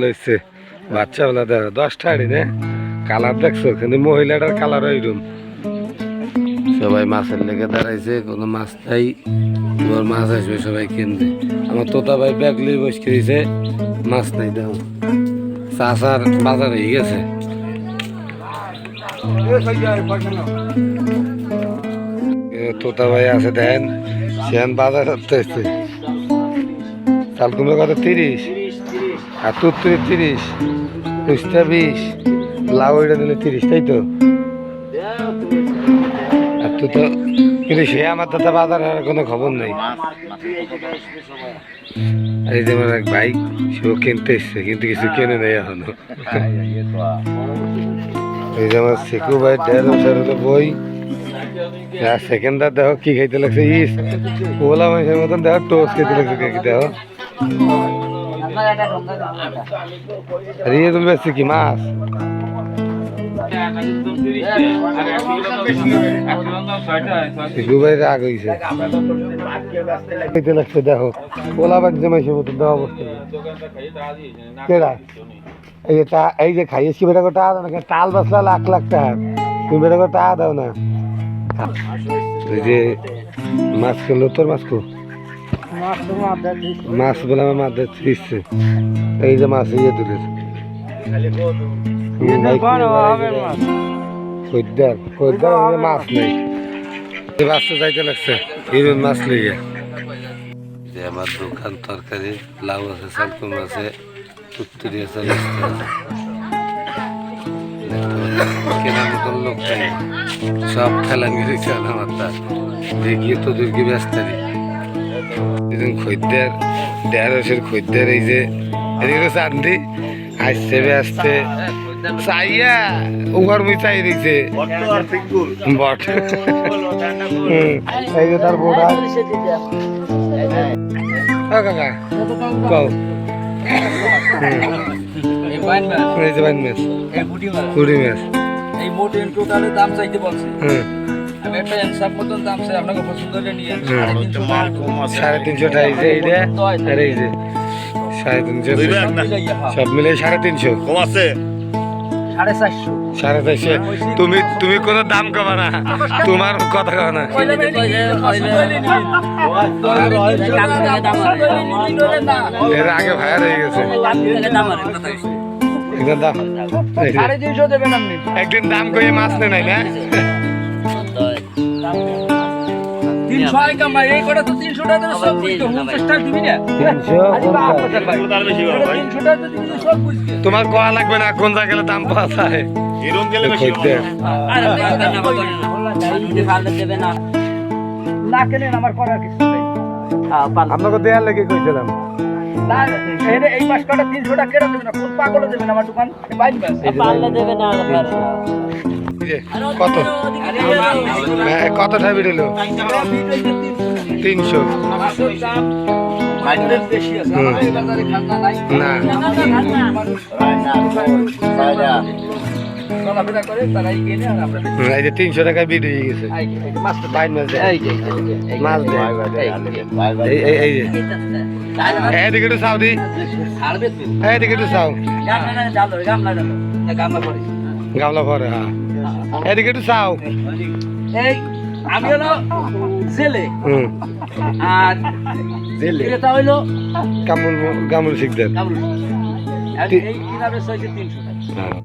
লইছে বাচ্চা বেলা দেখো 10টা আড়ি না কালার দেখছো কিন্তু মহিলাটার কালার ওইরকম সবাই মাছের লেগে দাঁড়াইছে কোনো মাছ নাই এবার মাছ আসবে সবাই কিনবে আমার তোতা ভাই ব্যাগ লিয়ে বসে দিয়েছে মাছ নাই দেখো চাষার বাজার হয়ে গেছে তোতা ভাই আছে দেন সেন বাজার করতে এসছে চাল কুমড়ো কত 30 আর তুত্তুরি 30 কুচটা 20 লাউ এটা দিলে 30 তাই তো আর তুই তো কিন্তু সে আমার তো বাজার আর কোনো খবর নেই এই যে আমার এক ভাই সেও কিনতে এসছে কিন্তু কিছু কেনে নেই এখনো এই যে আমার শিকু ভাই 1.5 বই সেকেন্ডার দেখো কি খাইতে লাগছে ইস ওলা মাসের মতন দেখো টোস্ট খেতে লাগছে দেখো আর ইয়ে তুমি বেশি কি মাছ রাগ হয়েছে লাগছে দেখো ওলা বাগছে মাসের মতন দেওয়া অবস্থা কেডা এই যে খাইয়েছি বেটা করে টাকা দাও না টাল বাসলা লাখ লাখ টাকা তুমি বেটা করে টাকা দাও না ওই যে মাছ খেলো তোর মাছ খো মাছ বলে আমার মাছ দিচ্ছে এই যে মাছ ইয়ে দূরের মাছ নেই বাচ্চা যাইতে লাগছে হিরোইন মাছ লেগে যে আমার দোকান তরকারি লাউ আছে শালকুম আছে তুত্তুরি আছে কেনার মতন লোক চাই সব খেলা মিলেছে আমার তার দেখিয়ে তোদেরকে ব্যস্ত খদ্দের 1.5 খদ্দের এই যে এদিকে চান্দি আসছে ব্যস্তে চাইয়া উহার মুই চাই দিছে বট এই যে তার বোটা কাকা কও এই যে বাইন মাছ পুরি মাছ এই মোট এন টোটালে দাম চাইতে বলছে আমি একটা ইনসাফ মতন দাম চাই আপনাকে পছন্দ করে নিয়ে 350 টাকা এই যে এইটা আর এই যে 350 সব মিলে 350 কম আছে 450 তুমি কোনো দাম কমা না তোমার কথা কও না এর আগে ভাইয়া হয়ে গেছে একদিন দাম কই মাছ নাই না 300 কামাই এই করে তো 300 টাকা দিয়ে সব বুঝতো 50 টাকা দিবি না 300 টাকা দিয়ে সব বুঝকে তোমার কোয়া লাগবে না কোন জায়গায় দাম পাওয়া যায় এরকম গেলে বেশি হবে আরে দেবে না না কেন আমার করার কিছু নেই আপনাকে দেয়ার লেগে কইছিলাম না এই মাস কাটা 300 টাকা কেটে দেবে না কোন পাগল দেবে না আমার দোকান বাইন মাস পারলে দেবে না কত কত ঠাবি দিল 300 না এই যে 300 টাকা বিড হয়ে গেছে বাইন মাছ এই যে এদিকে একটু চাও দি এদিকে একটু চাও গামলা ভরে হ্যাঁ এদিকে একটু চাও এই আমি হলো জেলে আর জেলে এটা হইলো কামুল শিকদার এই কিনারে 300 টাকা